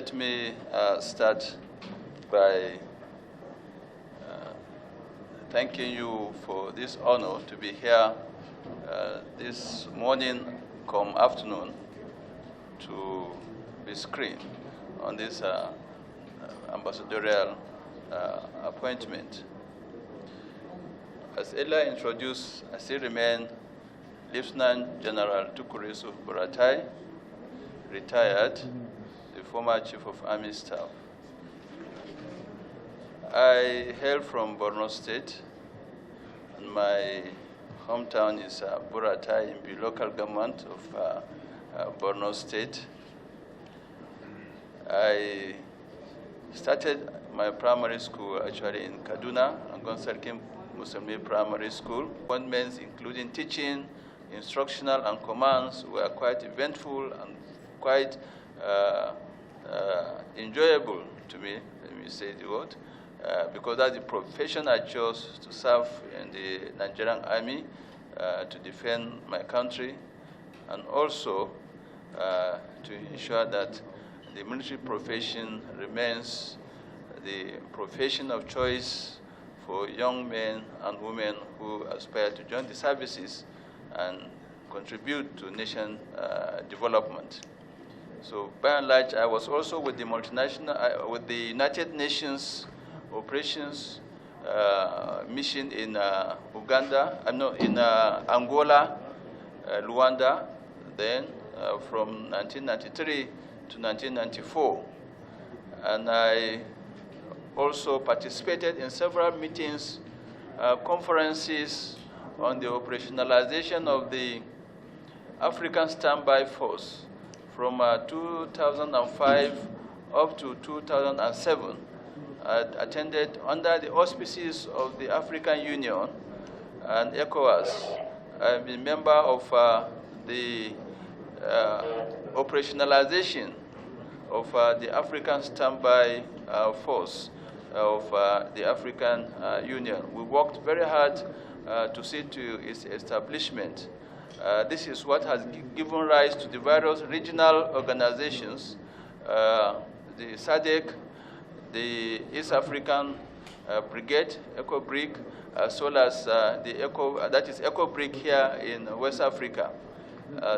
Let me start by thanking you for this honor to be here this morning, come afternoon, to be screened on this ambassadorial appointment. As earlier introduced, I still remain Lieutenant General Tukuresu Buratai, retired, the former Chief of Army Staff. I hail from Borno State, and my hometown is Buratai in the local government of Borno State. I started my primary school actually in Kaduna, Angon Musulmi Primary School. Appointments including teaching, instructional, and commands were quite eventful and quite enjoyable to me, let me say the word, because that's the profession I chose to serve in the Nigerian Army to defend my country, and also to ensure that the military profession remains the profession of choice for young men and women who aspire to join the services and contribute to nation development. So by and large, I was also with the with the United Nations operations mission in Angola, Luanda, then from 1993 to 1994. And I also participated in several meetings, conferences on the operationalization of the African Standby Force from 2005 up to 2007. I attended under the auspices of the African Union and ECOWAS. I've been a member of the operationalization of the African Standby Force of the African Union. We worked very hard to see to its establishment. This is what has given rise to the various regional organizations, the SADC, the East African Brigade, ECOBRIG, as well as the ECOBRIG here in West Africa.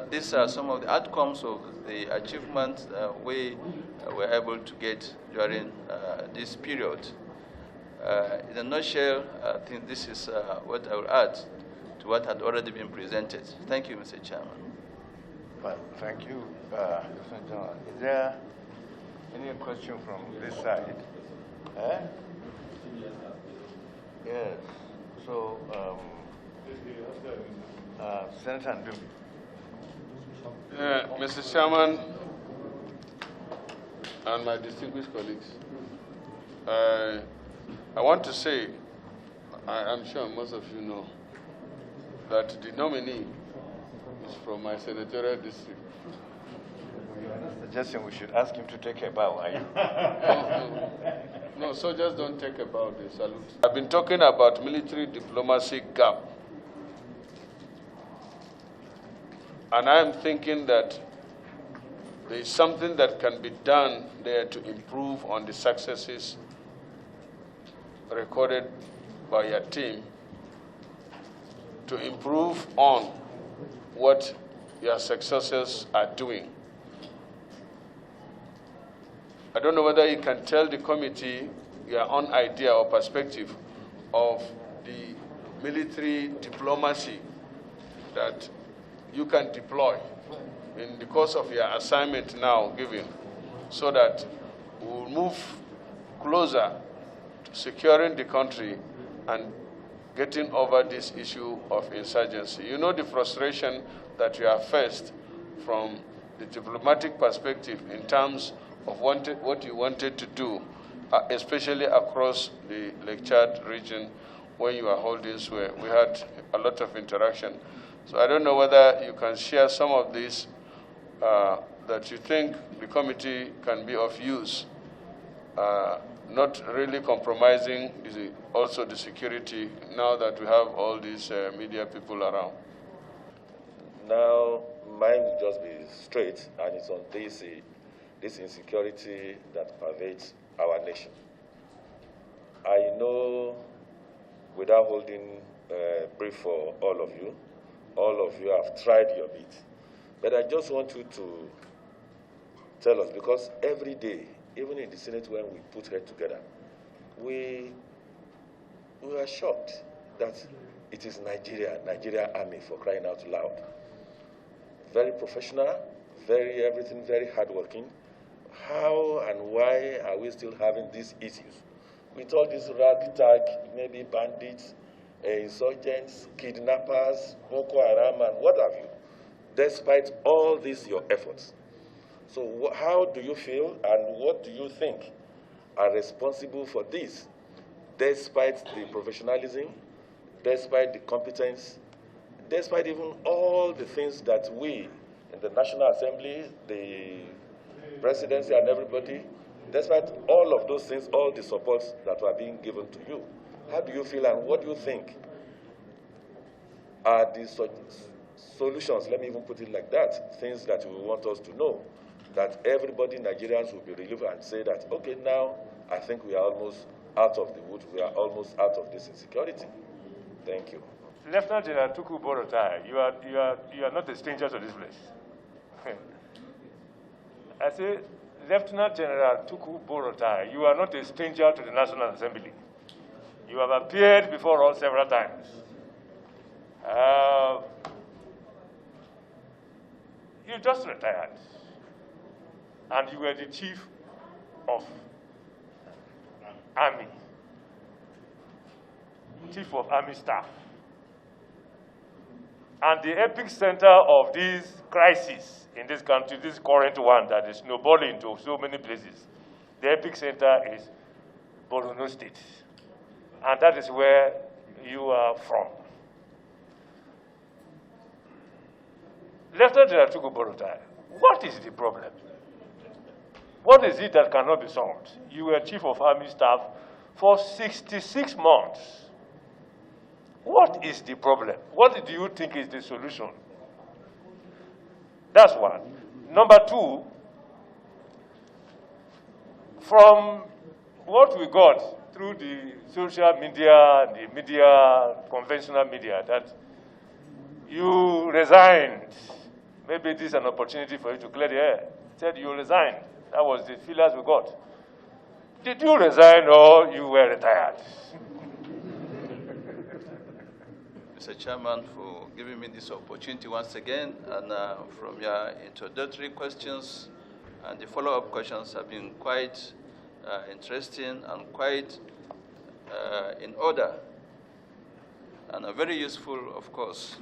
These are some of the outcomes of the achievements we were able to get during this period. In a nutshell, I think this is what I will add to what had already been presented. Thank you, Mr. Chairman. Well, thank you, Lieutenant General. Is there any question from this side? Yes. So, Senator Ndumi. Mr. Chairman and my distinguished colleagues, I want to say, I'm sure most of you know, that the nominee is from my senatorial district. You are not suggesting we should ask him to take a bow, are you? No, soldiers don't take a bow, they salute. I've been talking about military diplomacy gap. And I'm thinking that there is something that can be done there to improve on the successes recorded by your team, to improve on what your successors are doing. I don't know whether you can tell the committee your own idea or perspective of the military diplomacy that you can deploy in the course of your assignment now given, so that we'll move closer to securing the country and getting over this issue of insurgency. You know the frustration that you have faced from the diplomatic perspective in terms of what you wanted to do, especially across the Lake Chad region when you were holding sway. We had a lot of interaction. So I don't know whether you can share some of these that you think the committee can be of use, not really compromising also the security now that we have all these media people around. Now, mine will just be straight, and it's on this this insecurity that pervades our nation. I know, without holding brief for all of you have tried your bit. But I just want you to tell us, because every day, even in the Senate when we put heads together, we are shocked that it is Nigeria Army, for crying out loud. Very professional, everything very hardworking. How and why are we still having these issues with all these ragtag, maybe bandits, insurgents, kidnappers, Boko Haram, and what have you, despite all these your efforts? So how do you feel, and what do you think are responsible for this, despite the professionalism, despite the competence, despite even all the things that we in the National Assembly, the presidency and everybody, despite all of those things, all the supports that were being given to you? How do you feel, and what do you think are the solutions, let me even put it like that, things that we want us to know, that everybody, Nigerians, will be relieved and say that, okay, now I think we are almost out of the woods, we are almost out of this insecurity. Thank you. Lieutenant General Tuku Buratai, you are not a stranger to this place. I say, Lieutenant General Tuku Buratai, you are not a stranger to the National Assembly. You have appeared before us several times. You just retired, and you were the chief of Army, chief of Army staff. And the epic center of this crisis in this country, this current one that is snowballing to so many places, the epic center is Borno State. And that is where you are from. Lieutenant General Tuku Buratai, what is the problem? What is it that cannot be solved? You were Chief of Army Staff for 66 months. What is the problem? What do you think is the solution? That's one. Number two, from what we got through the social media, the media, conventional media, that you resigned. Maybe this is an opportunity for you to clear the air. Said you resigned. That was the feelers we got. Did you resign or you were retired? Mr. Chairman, for giving me this opportunity once again, and from your introductory questions and the follow-up questions have been quite interesting and quite in order, and are very useful, of course.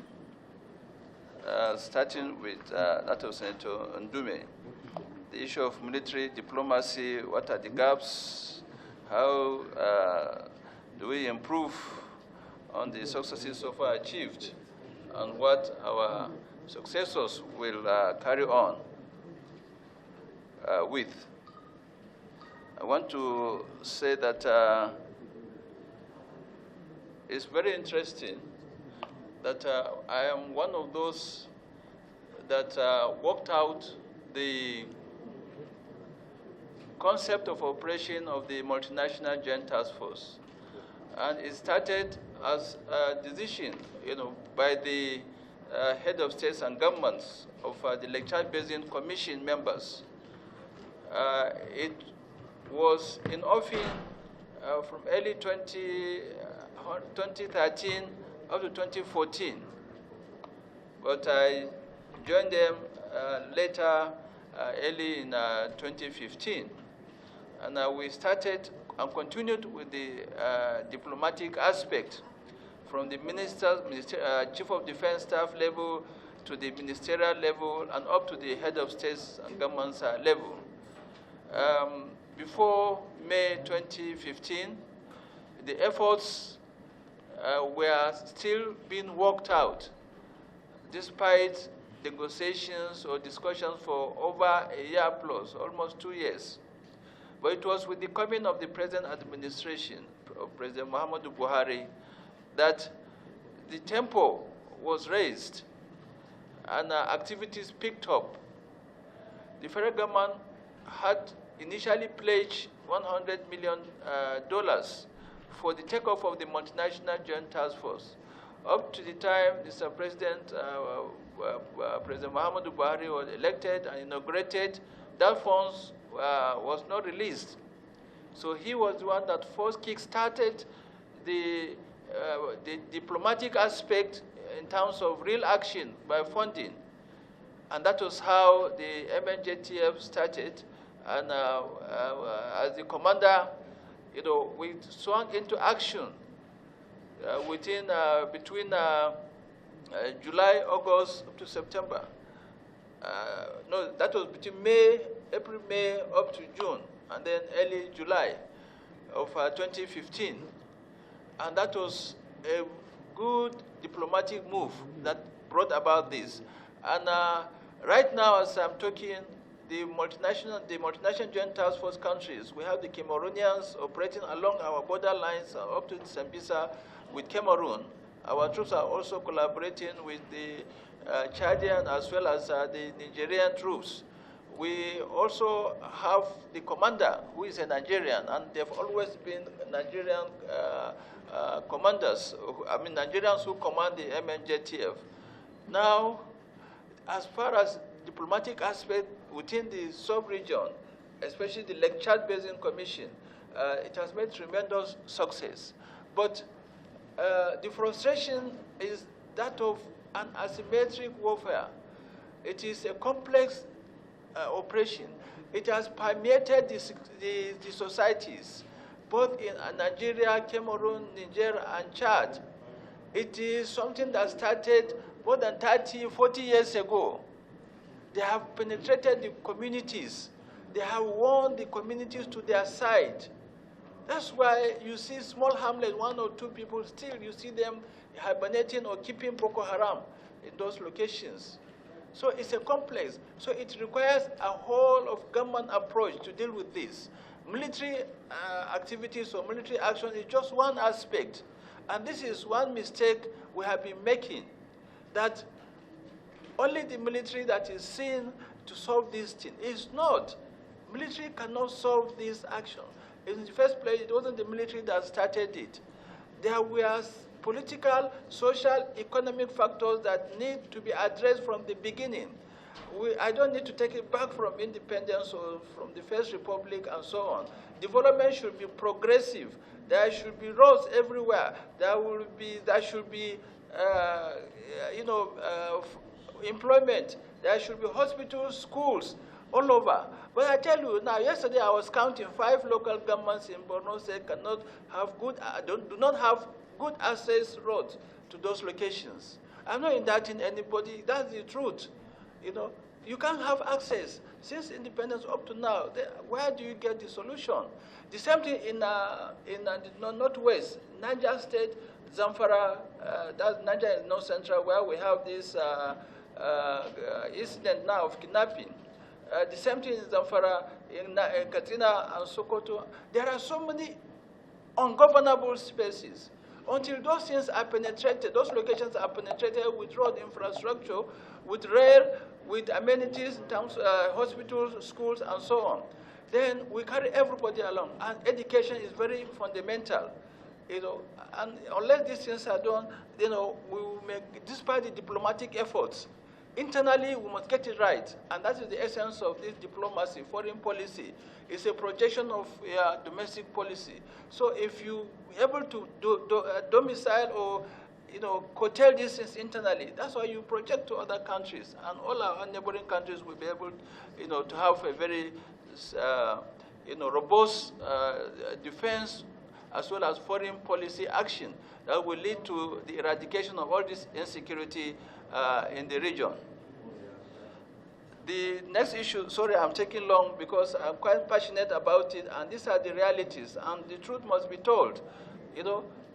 Starting with that of Senator Ndume, the issue of military diplomacy, what are the gaps, how do we improve on the successes so far achieved, and what our successors will carry on with. I want to say that it's very interesting that I am one of those that worked out the concept of operation of the multinational joint task force. And it started as a decision, by the head of states and governments of the Lake Chad Basin Commission members. It was in office from early 2013 up to 2014, but I joined them later, early in 2015, and we started and continued with the diplomatic aspect from the chief of defense staff level to the ministerial level and up to the head of states and governments level. Before May 2015, the efforts were still being worked out, despite negotiations or discussions for over a year plus, almost 2 years. But it was with the coming of the present administration, of President Muhammadu Buhari, that the tempo was raised and activities picked up. The federal government had initially pledged $100 million for the takeoff of the multinational joint task force. Up to the time Mr. President, President Muhammadu Buhari was elected and inaugurated, that funds was not released. So he was the one that first kick-started the diplomatic aspect in terms of real action by funding. And that was how the MNJTF started. And as the commander, we swung into action between July, August up to September. No, that was between April, May up to June, and then early July of 2015. And that was a good diplomatic move that brought about this. And right now, as I'm talking, the multinational joint task force countries, we have the Cameroonians operating along our border lines up to Sambisa with Cameroon. Our troops are also collaborating with the Chadian as well as the Nigerian troops. We also have the commander, who is a Nigerian, and they've always been Nigerian commanders, Nigerians who command the MNJTF. Now, as far as diplomatic aspect within the sub-region, especially the Lake Chad Basin Commission, it has made tremendous success. But the frustration is that of an asymmetric warfare. It is a complex operation. It has permeated the societies, both in Nigeria, Cameroon, Niger, and Chad. It is something that started more than 30, 40 years ago. They have penetrated the communities. They have won the communities to their side. That's why you see small hamlets, 1 or 2 people, still you see them hibernating or keeping Boko Haram in those locations. So it's a complex. So it requires a whole of government approach to deal with this. Military activities or military action is just one aspect. And this is one mistake we have been making, that only the military that is seen to solve this thing. It's not. Military cannot solve this action. In the first place, it wasn't the military that started it. There were political, social, economic factors that need to be addressed from the beginning. I don't need to take it back from independence or from the First Republic and so on. Development should be progressive. There should be roads everywhere. There should be employment. There should be hospitals, schools, all over. But I tell you now, yesterday I was counting 5 local governments in Borno State cannot have do not have good access roads to those locations. I'm not indicting anybody. That's the truth. You can't have access. Since independence up to now, where do you get the solution? The same thing in the northwest, Niger State, Zamfara, that's Niger is north central, where we have this incident now of kidnapping. The same thing in Zamfara, in Katsina and Sokoto. There are so many ungovernable spaces. Until those things are penetrated, those locations are penetrated with road infrastructure, with rail, with amenities in terms of hospitals, schools, and so on, then we carry everybody along. And education is very fundamental. And unless these things are done, we will make, despite the diplomatic efforts, internally we must get it right. And that is the essence of this diplomacy, foreign policy. It's a projection of domestic policy. So if you are able to domicile or curtail these things internally, that's why you project to other countries. And all our neighboring countries will be able to have a very robust defense as well as foreign policy action that will lead to the eradication of all this insecurity in the region. The next issue, sorry, I'm taking long because I'm quite passionate about it, and these are the realities, and the truth must be told,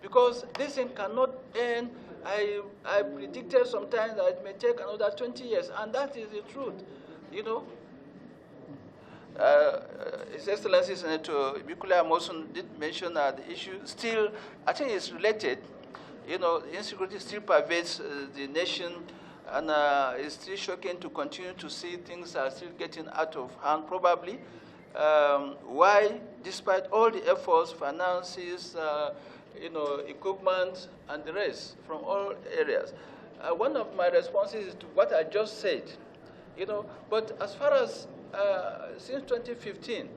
because this thing cannot end. I predicted sometimes that it may take another 20 years, and that is the truth, His Excellency Senator Bikula Amosun did mention that the issue still, I think it's related. Insecurity still pervades the nation, And it's still shocking to continue to see things are still getting out of hand, probably. Why, despite all the efforts, finances, equipment, and the rest from all areas. One of my responses is to what I just said. But as far as since 2015,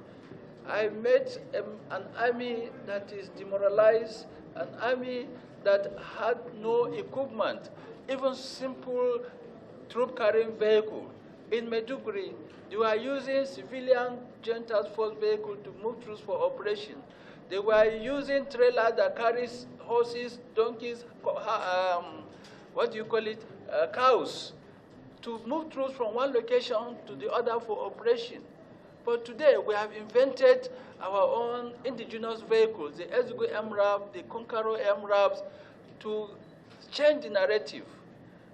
I met an army that is demoralized, an army that had no equipment, even simple troop-carrying vehicle. In Maiduguri, they were using civilian joint task force vehicle to move troops for operation. They were using trailer that carries horses, donkeys, cows, to move troops from one location to the other for operation. But today, we have invented our own indigenous vehicles, the Ezgo MRAP, the Konkaro MRAPs, to change the narrative.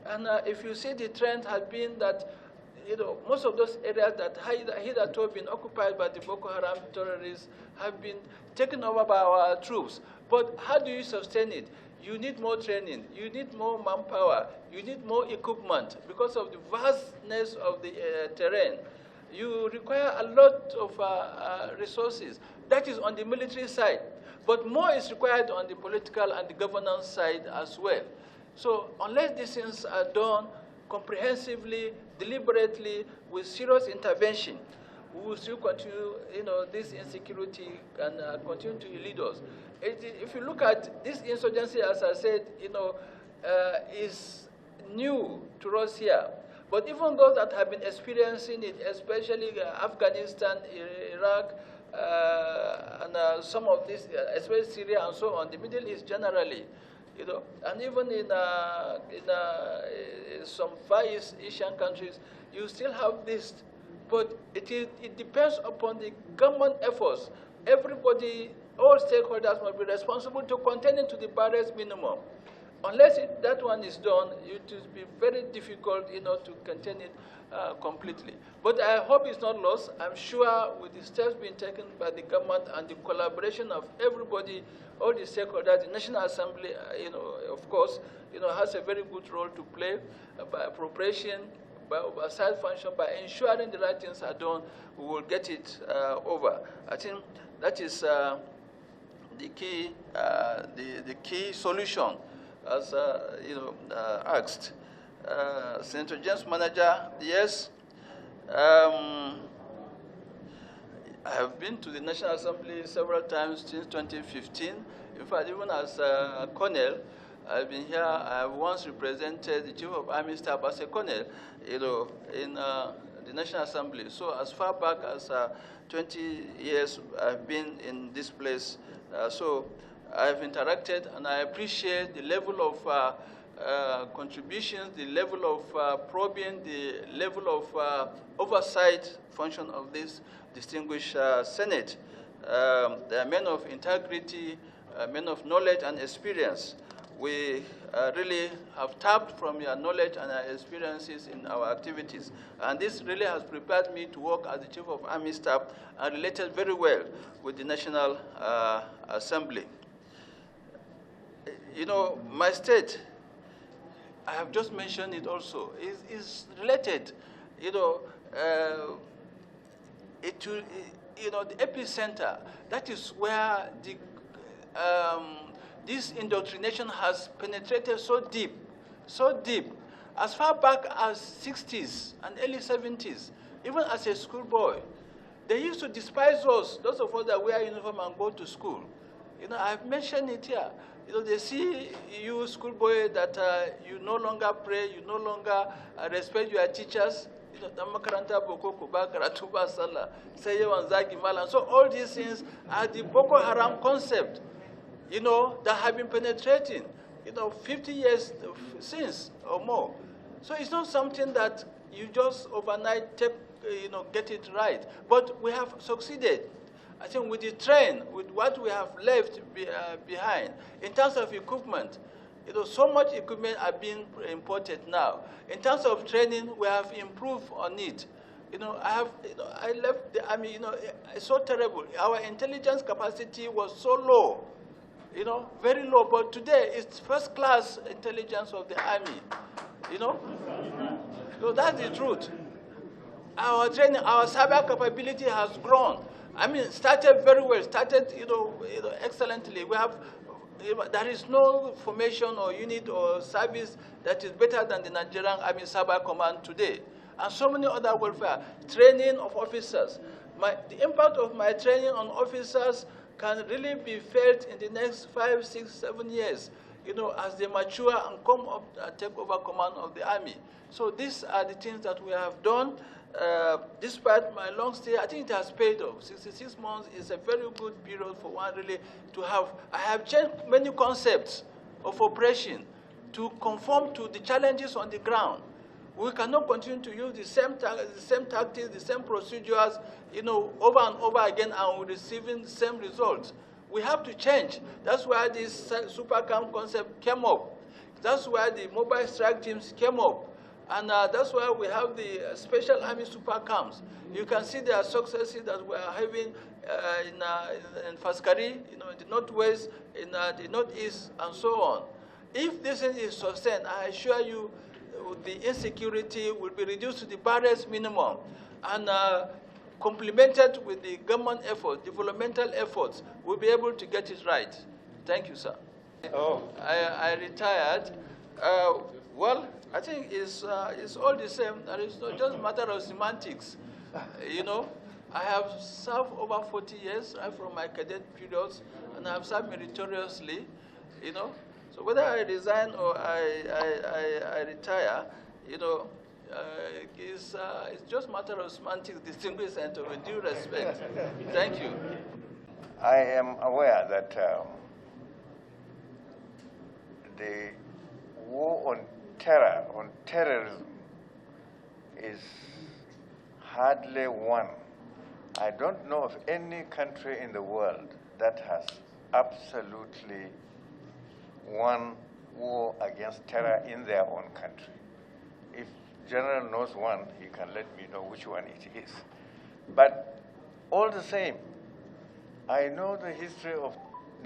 And if you see, the trend has been that most of those areas that hitherto been occupied by the Boko Haram terrorists have been taken over by our troops. But how do you sustain it? You need more training, you need more manpower, you need more equipment because of the vastness of the terrain. You require a lot of resources. That is on the military side. But more is required on the political and the governance side as well. So unless these things are done comprehensively, deliberately, with serious intervention, we will still continue, this insecurity and continue to lead us. If you look at this insurgency, as I said, is new to us here. But even those that have been experiencing it, especially Afghanistan, Iraq, and some of this, especially Syria and so on, the Middle East generally, and even in some Far East Asian countries, you still have this. But it depends upon the government efforts. Everybody, all stakeholders must be responsible to contain it to the barest minimum. Unless that one is done, it will be very difficult, to contain it completely. But I hope it's not lost. I'm sure with the steps being taken by the government and the collaboration of everybody, all the stakeholders, the National Assembly, of course, has a very good role to play by appropriation, by oversight function, by ensuring the right things are done. We will get it over. I think that is the key, the key solution. As asked, Senator James Manager, yes, I have been to the National Assembly several times since 2015. In fact, even as a colonel, I've been here. I once represented the Chief of Army Staff as a colonel, in the National Assembly. So as far back as 20 years, I've been in this place. So I've interacted, and I appreciate the level of contributions, the level of probing, the level of oversight function of this distinguished Senate. They are men of integrity, men of knowledge and experience. We really have tapped from your knowledge and your experiences in our activities. And this really has prepared me to work as the Chief of Army Staff and related very well with the National Assembly. My state, I have just mentioned it also, is related. The epicenter, that is where this indoctrination has penetrated so deep, as far back as 60s and early 70s, even as a schoolboy. They used to despise us, those of us that wear uniform and go to school. I've mentioned it here. They see you, schoolboy, that you no longer pray, you no longer respect your teachers. So all these things are the Boko Haram concept, that have been penetrating, 50 years since or more. So it's not something that you just overnight take, get it right. But we have succeeded. I think with the train, with what we have left behind, in terms of equipment, so much equipment are being imported now. In terms of training, we have improved on it. I left the army, it's so terrible. Our intelligence capacity was so low, very low. But today, it's first-class intelligence of the army. you know. So that's the truth. Our training, our cyber capability has grown. I mean, started very well, started, excellently. We have, there is no formation or unit or service that is better than the Nigerian Army Cyber Command today. And so many other welfare, training of officers. The impact of my training on officers can really be felt in the next 5, 6, 7 years, as they mature and come up and take over command of the army. So these are the things that we have done. Despite my long stay, I think it has paid off. 66 months is a very good period for one really to have. I have changed many concepts of operation to conform to the challenges on the ground. We cannot continue to use the same tactics, the same procedures, over and over again, and we're receiving the same results. We have to change. That's why this super camp concept came up. That's why the mobile strike teams came up. And that's why we have the special army super camps. You can see their successes that we are having in Faskari, in the northwest, in the northeast, and so on. If this is sustained, I assure you, the insecurity will be reduced to the barest minimum, and complemented with the government efforts, developmental efforts, we'll be able to get it right. Thank you, sir. Oh. I retired. Well, I think it's all the same. It's not just a matter of semantics. I have served over 40 years right from my cadet periods, and I have served meritoriously, So whether I resign or I retire, it's just a matter of semantics, distinguished and with due respect. Thank you. I am aware that the war on terrorism, is hardly won. I don't know of any country in the world that has absolutely won war against terror in their own country. If General knows one, he can let me know which one it is. But all the same, I know the history of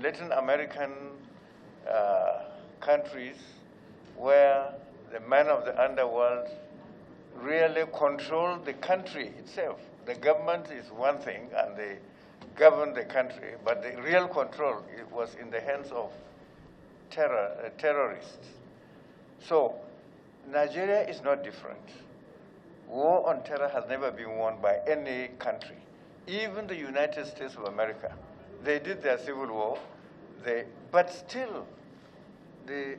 Latin American countries where the men of the underworld really control the country itself. The government is one thing, and they govern the country, but the real control was in the hands of terrorists. So Nigeria is not different. War on terror has never been won by any country. Even the United States of America, they did their civil war, but still the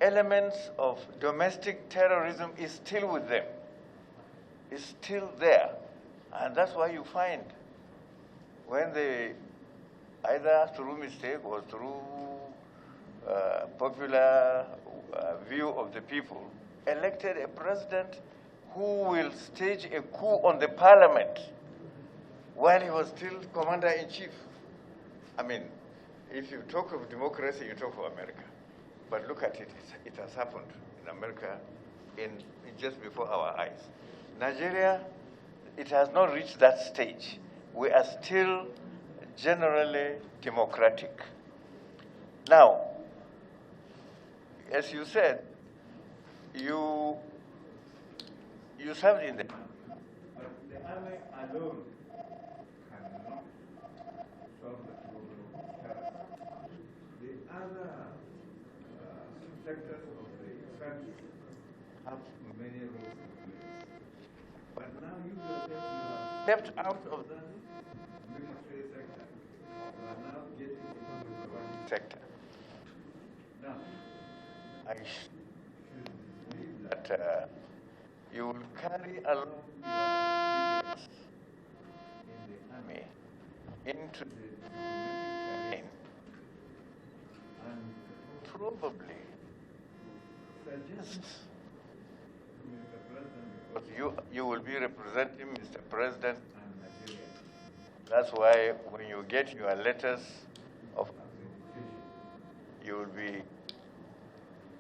elements of domestic terrorism is still with them. It's still there. And that's why you find when they, either through mistake or through popular view of the people, elected a president who will stage a coup on the parliament while he was still commander-in-chief. I mean, if you talk of democracy, you talk of America. But look at it, it has happened in America just before our eyes. Nigeria, it has not reached that stage. We are still generally democratic. Now, as you said, you served in the army. But the army alone cannot solve the problem of terror. The other sectors of the country have many roles to play. But now you have stepped out of the military sector. You are now getting into the private sector. Now, I should believe that you will carry along your experience in the army into the diplomatic terrain and probably suggest to Mr. President, because you will be representing Mr. President and Nigeria. That's why when you get your letters of accreditation, you will be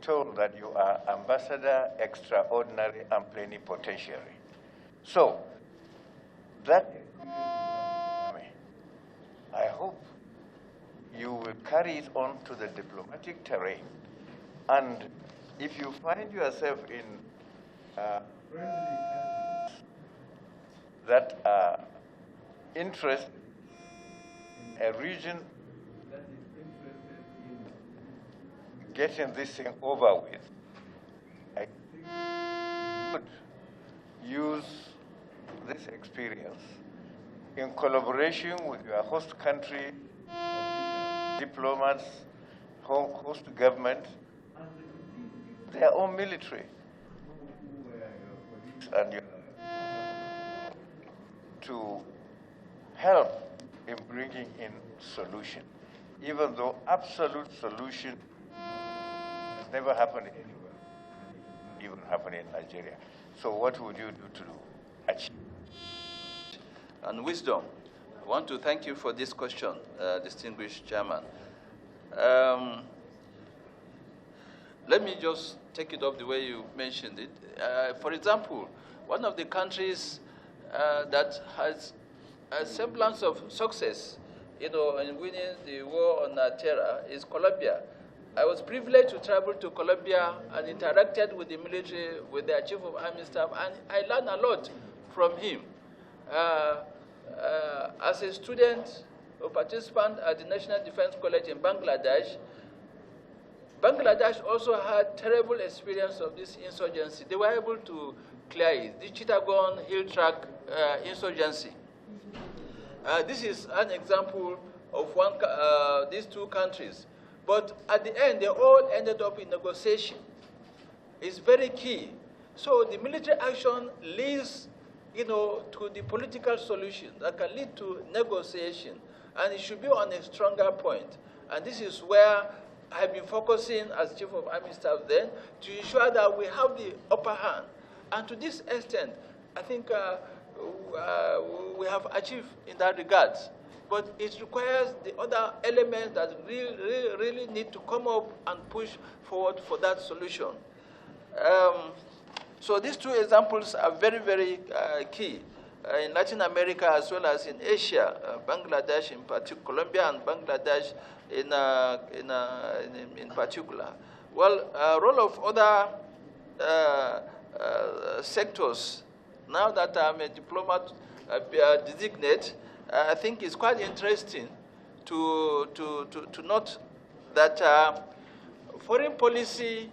told that you are Ambassador Extraordinary and Plenipotentiary. So, that I hope you will carry it on to the diplomatic terrain, and if you find yourself in friendly countries that are interested in a region that is interested in getting this thing over with, I think you would use this experience in collaboration with your host country, diplomats, host government, their own military, and to help in bringing in solution, even though absolute solution has never happened anywhere, even happened in Nigeria. So what would you do to achieve? And wisdom. I want to thank you for this question, distinguished chairman. Let me just take it up the way you mentioned it. For example, one of the countries that has a semblance of success, in winning the war on terror is Colombia. I was privileged to travel to Colombia and interacted with the military, with their chief of army staff, and I learned a lot from him. As a student or participant at the National Defense College in Bangladesh, Bangladesh also had terrible experience of this insurgency. They were able to clear it, the Chittagong Hill Track insurgency. This is an example of these two countries. But at the end, they all ended up in negotiation. It's very key. So the military action leads, to the political solution that can lead to negotiation, and it should be on a stronger point. And this is where I've been focusing as Chief of Army Staff then to ensure that we have the upper hand. And to this extent, I think we have achieved in that regard. But it requires the other elements that really need to come up and push forward for that solution. So these two examples are very, very key. In Latin America as well as in Asia, Bangladesh in particular, Colombia and Bangladesh in particular. Well, role of other sectors, now that I'm a diplomat designate, I think it's quite interesting to note that foreign policy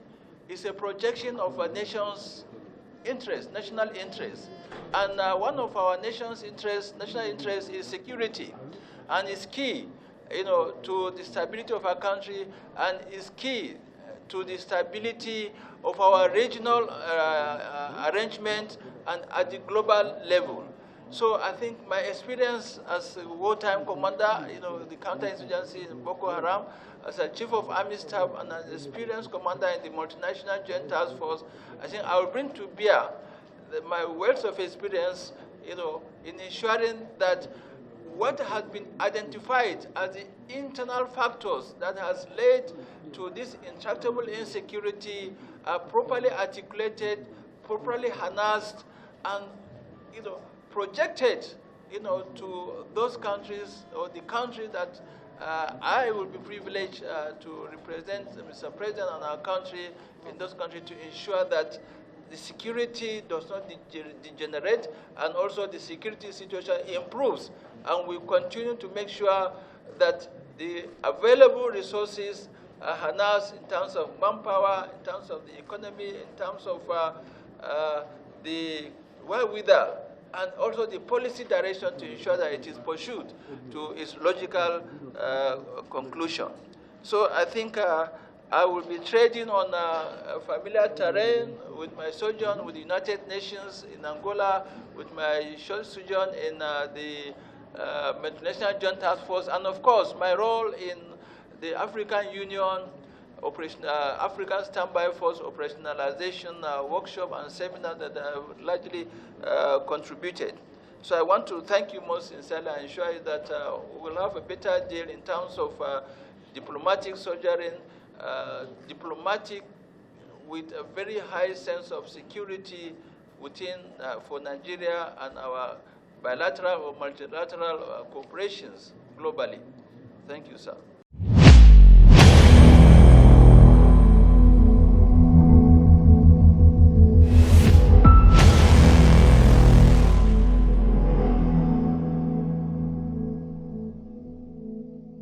is a projection of a nation's interest, national interest. And one of our national interests is security. And it's key, to the stability of our country, and is key to the stability of our regional arrangement and at the global level. So I think my experience as a wartime commander, the counterinsurgency in Boko Haram, as a chief of army staff and an experienced commander in the multinational joint task force, I think I will bring to bear my wealth of experience, in ensuring that what has been identified as the internal factors that has led to this intractable insecurity are properly articulated, properly harnessed, and projected, to those countries or the country that I will be privileged to represent Mr. President and our country in those countries to ensure that the security does not degenerate, and also the security situation improves. And we continue to make sure that the available resources are harnessed in terms of manpower, in terms of the economy, in terms of the wherewithal, and also the policy direction to ensure that it is pursued to its logical conclusion. So I think I will be trading on a familiar terrain with my sojourn with the United Nations in Angola, with my short sojourn in the Multinational Joint Task Force, and of course my role in the African Union African Standby Force operationalization workshop and seminar that I have largely contributed. So I want to thank you most sincerely and assure you that we will have a better deal in terms of diplomatic sojourning, diplomatic with a very high sense of security within for Nigeria and our bilateral or multilateral cooperations globally. Thank you, sir.